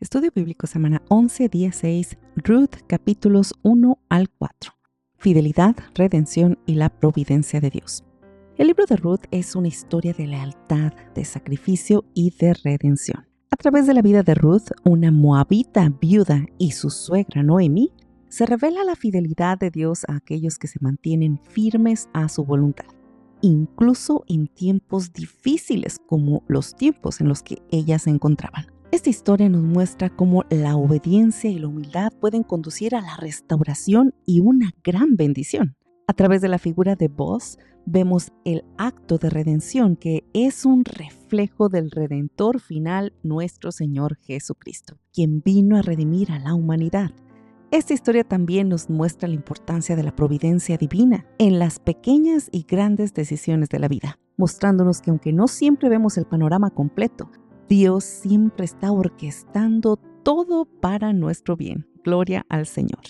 Estudio Bíblico Semana 11, día 6, Ruth, capítulos 1 al 4. Fidelidad, redención y la providencia de Dios. El libro de Ruth es una historia de lealtad, de sacrificio y de redención. A través de la vida de Ruth, una moabita viuda y su suegra Noemí, se revela la fidelidad de Dios a aquellos que se mantienen firmes a su voluntad, incluso en tiempos difíciles como los tiempos en los que ellas se encontraban. Esta historia nos muestra cómo la obediencia y la humildad pueden conducir a la restauración y una gran bendición. A través de la figura de Boaz, vemos el acto de redención que es un reflejo del Redentor final, nuestro Señor Jesucristo, quien vino a redimir a la humanidad. Esta historia también nos muestra la importancia de la providencia divina en las pequeñas y grandes decisiones de la vida, mostrándonos que aunque no siempre vemos el panorama completo, Dios siempre está orquestando todo para nuestro bien. Gloria al Señor.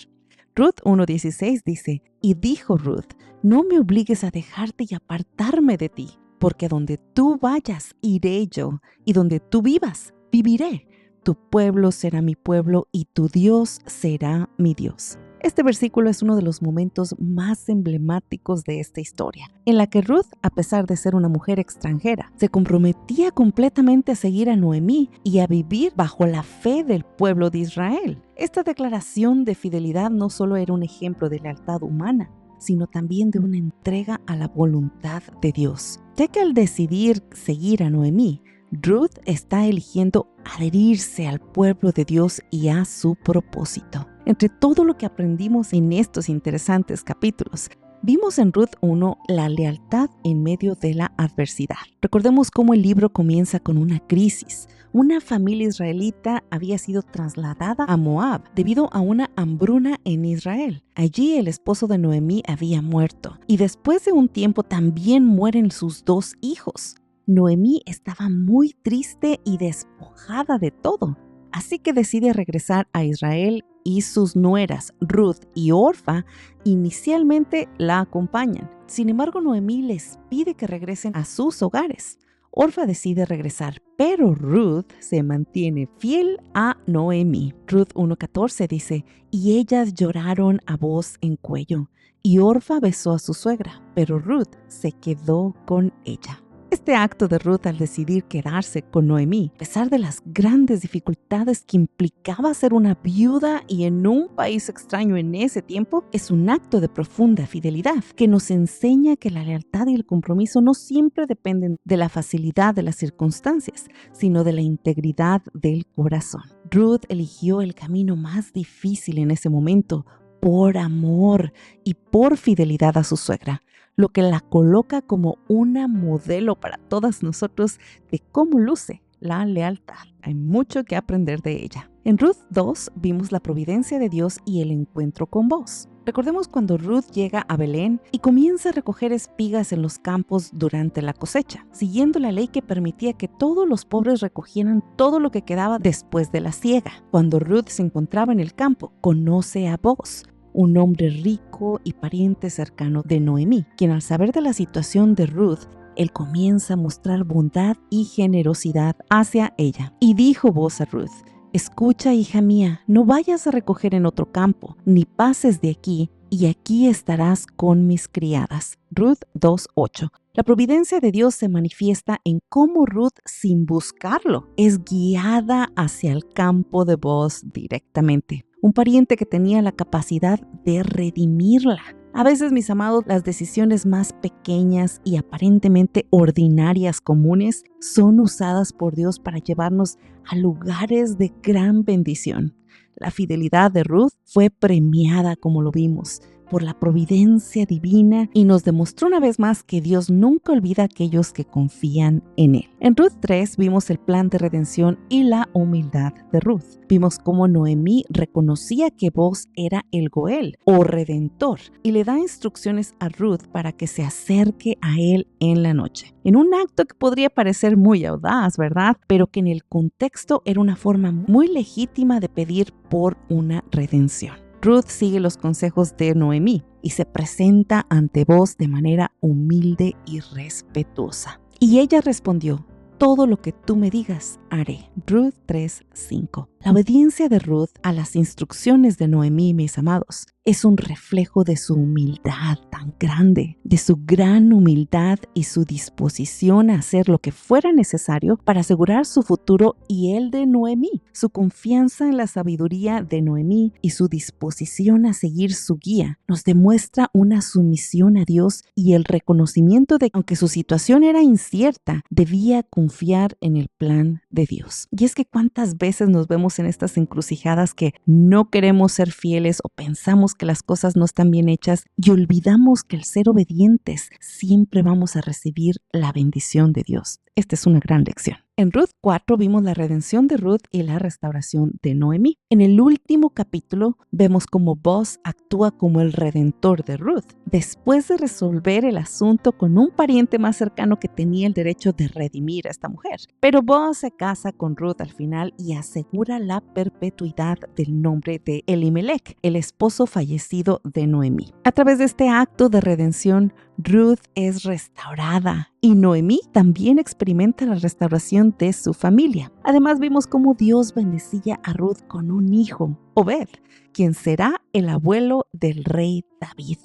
Ruth 1:16 dice, y dijo Ruth, no me obligues a dejarte y apartarme de ti, porque donde tú vayas, iré yo, y donde tú vivas, viviré. Tu pueblo será mi pueblo y tu Dios será mi Dios. Este versículo es uno de los momentos más emblemáticos de esta historia, en la que Ruth, a pesar de ser una mujer extranjera, se comprometía completamente a seguir a Noemí y a vivir bajo la fe del pueblo de Israel. Esta declaración de fidelidad no solo era un ejemplo de lealtad humana, sino también de una entrega a la voluntad de Dios, ya que al decidir seguir a Noemí, Ruth está eligiendo adherirse al pueblo de Dios y a su propósito. Entre todo lo que aprendimos en estos interesantes capítulos, vimos en Ruth 1 la lealtad en medio de la adversidad. Recordemos cómo el libro comienza con una crisis. Una familia israelita había sido trasladada a Moab debido a una hambruna en Israel. Allí el esposo de Noemí había muerto y después de un tiempo también mueren sus 2 hijos. Noemí estaba muy triste y despojada de todo, así que decide regresar a Israel y sus nueras, Ruth y Orfa, inicialmente la acompañan. Sin embargo, Noemí les pide que regresen a sus hogares. Orfa decide regresar, pero Ruth se mantiene fiel a Noemí. Ruth 1:14 dice, y ellas lloraron a voz en cuello, y Orfa besó a su suegra, pero Ruth se quedó con ella. Este acto de Ruth al decidir quedarse con Noemí, a pesar de las grandes dificultades que implicaba ser una viuda y en un país extraño en ese tiempo, es un acto de profunda fidelidad que nos enseña que la lealtad y el compromiso no siempre dependen de la facilidad de las circunstancias, sino de la integridad del corazón. Ruth eligió el camino más difícil en ese momento por amor y por fidelidad a su suegra, lo que la coloca como una modelo para todas nosotros de cómo luce la lealtad. Hay mucho que aprender de ella. En Ruth 2 vimos la providencia de Dios y el encuentro con Boaz. Recordemos cuando Ruth llega a Belén y comienza a recoger espigas en los campos durante la cosecha, siguiendo la ley que permitía que todos los pobres recogieran todo lo que quedaba después de la siega. Cuando Ruth se encontraba en el campo, conoce a Boaz, un hombre rico y pariente cercano de Noemí, quien al saber de la situación de Ruth, él comienza a mostrar bondad y generosidad hacia ella. Y dijo Boaz a Ruth, escucha, hija mía, no vayas a recoger en otro campo, ni pases de aquí, y aquí estarás con mis criadas. Ruth 2:8. La providencia de Dios se manifiesta en cómo Ruth, sin buscarlo, es guiada hacia el campo de Boaz directamente. Un pariente que tenía la capacidad de redimirla. A veces, mis amados, las decisiones más pequeñas y aparentemente ordinarias comunes son usadas por Dios para llevarnos a lugares de gran bendición. La fidelidad de Ruth fue premiada, como lo vimos, por la providencia divina y nos demostró una vez más que Dios nunca olvida a aquellos que confían en Él. En Ruth 3 vimos el plan de redención y la humildad de Ruth. Vimos cómo Noemí reconocía que Boaz era el Goel o Redentor y le da instrucciones a Ruth para que se acerque a él en la noche. En un acto que podría parecer muy audaz, ¿verdad? Pero que en el contexto era una forma muy legítima de pedir por una redención. Ruth sigue los consejos de Noemí y se presenta ante Boaz de manera humilde y respetuosa. Y ella respondió, todo lo que tú me digas haré. Ruth 3:5. La obediencia de Ruth a las instrucciones de Noemí, mis amados, es un reflejo de su humildad tan grande, de su gran humildad y su disposición a hacer lo que fuera necesario para asegurar su futuro y el de Noemí. Su confianza en la sabiduría de Noemí y su disposición a seguir su guía nos demuestra una sumisión a Dios y el reconocimiento de que aunque su situación era incierta, debía confiar en el plan de Dios. Y es que cuántas veces nos vemos en estas encrucijadas que no queremos ser fieles o pensamos que las cosas no están bien hechas y olvidamos que al ser obedientes siempre vamos a recibir la bendición de Dios. Esta es una gran lección. En Ruth 4 vimos la redención de Ruth y la restauración de Noemí. En el último capítulo vemos cómo Boaz actúa como el redentor de Ruth, después de resolver el asunto con un pariente más cercano que tenía el derecho de redimir a esta mujer. Pero Boaz se casa con Ruth al final y asegura la perpetuidad del nombre de Elimelech, el esposo fallecido de Noemí. A través de este acto de redención, Ruth es restaurada y Noemí también experimenta la restauración de su familia. Además vimos cómo Dios bendecía a Ruth con un hijo, Obed, quien será el abuelo del rey David.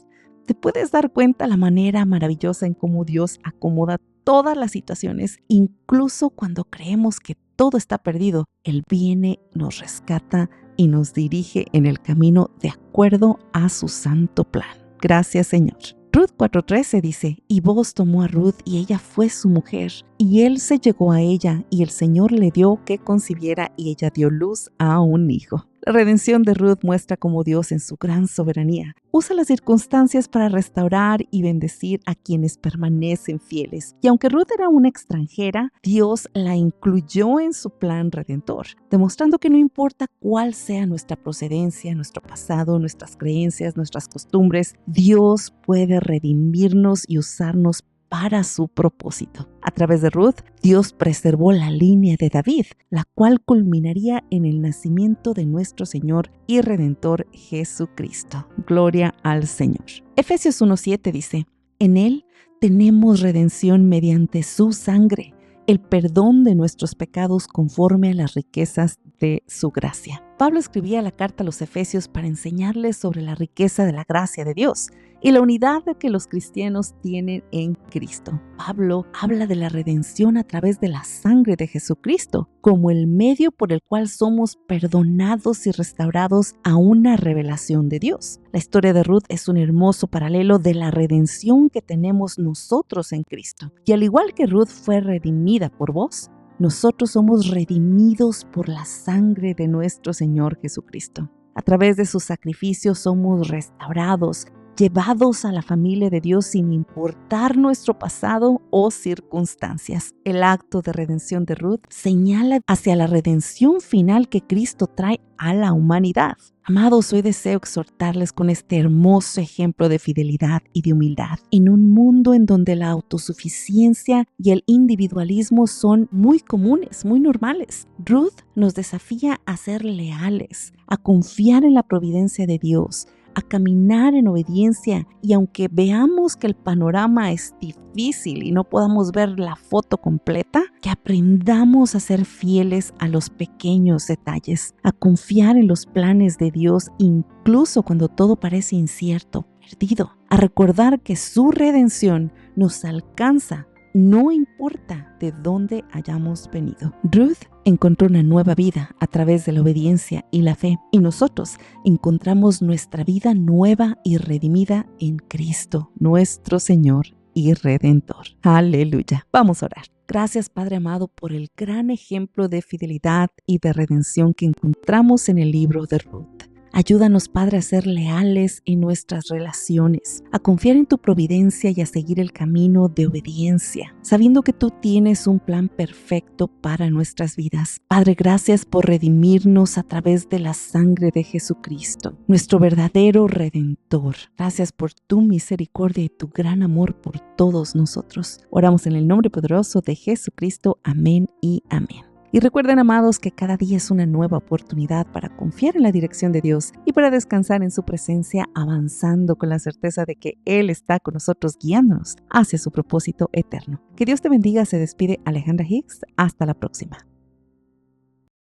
¿Te puedes dar cuenta la manera maravillosa en cómo Dios acomoda todas las situaciones? Incluso cuando creemos que todo está perdido, Él viene, nos rescata y nos dirige en el camino de acuerdo a su santo plan. Gracias, Señor. Ruth 4:13 dice, y Boaz tomó a Ruth y ella fue su mujer, y él se llegó a ella y el Señor le dio que concibiera y ella dio luz a un hijo. La redención de Ruth muestra cómo Dios en su gran soberanía usa las circunstancias para restaurar y bendecir a quienes permanecen fieles. Y aunque Ruth era una extranjera, Dios la incluyó en su plan redentor, demostrando que no importa cuál sea nuestra procedencia, nuestro pasado, nuestras creencias, nuestras costumbres, Dios puede redimirnos y usarnos para su propósito. A través de Ruth, Dios preservó la línea de David, la cual culminaría en el nacimiento de nuestro Señor y Redentor Jesucristo. Gloria al Señor. Efesios 1:7 dice, en Él tenemos redención mediante su sangre, el perdón de nuestros pecados conforme a las riquezas de su gracia. Pablo escribía la carta a los Efesios para enseñarles sobre la riqueza de la gracia de Dios y la unidad que los cristianos tienen en Cristo. Pablo habla de la redención a través de la sangre de Jesucristo como el medio por el cual somos perdonados y restaurados a una revelación de Dios. La historia de Ruth es un hermoso paralelo de la redención que tenemos nosotros en Cristo. Y al igual que Ruth fue redimida por Boaz, nosotros somos redimidos por la sangre de nuestro Señor Jesucristo. A través de su sacrificio somos restaurados, llevados a la familia de Dios sin importar nuestro pasado o circunstancias. El acto de redención de Ruth señala hacia la redención final que Cristo trae a la humanidad. Amados, hoy deseo exhortarles con este hermoso ejemplo de fidelidad y de humildad en un mundo en donde la autosuficiencia y el individualismo son muy comunes, muy normales. Ruth nos desafía a ser leales, a confiar en la providencia de Dios, a caminar en obediencia y aunque veamos que el panorama es difícil y no podamos ver la foto completa, que aprendamos a ser fieles a los pequeños detalles, a confiar en los planes de Dios incluso cuando todo parece incierto, perdido, a recordar que su redención nos alcanza no importa de dónde hayamos venido. Ruth encontró una nueva vida a través de la obediencia y la fe, y nosotros encontramos nuestra vida nueva y redimida en Cristo, nuestro Señor y Redentor. Aleluya. Vamos a orar. Gracias, Padre amado, por el gran ejemplo de fidelidad y de redención que encontramos en el libro de Ruth. Ayúdanos, Padre, a ser leales en nuestras relaciones, a confiar en tu providencia y a seguir el camino de obediencia, sabiendo que tú tienes un plan perfecto para nuestras vidas. Padre, gracias por redimirnos a través de la sangre de Jesucristo, nuestro verdadero Redentor. Gracias por tu misericordia y tu gran amor por todos nosotros. Oramos en el nombre poderoso de Jesucristo. Amén y amén. Y recuerden, amados, que cada día es una nueva oportunidad para confiar en la dirección de Dios y para descansar en su presencia, avanzando con la certeza de que Él está con nosotros guiándonos hacia su propósito eterno. Que Dios te bendiga. Se despide Alejandra Hicks. Hasta la próxima.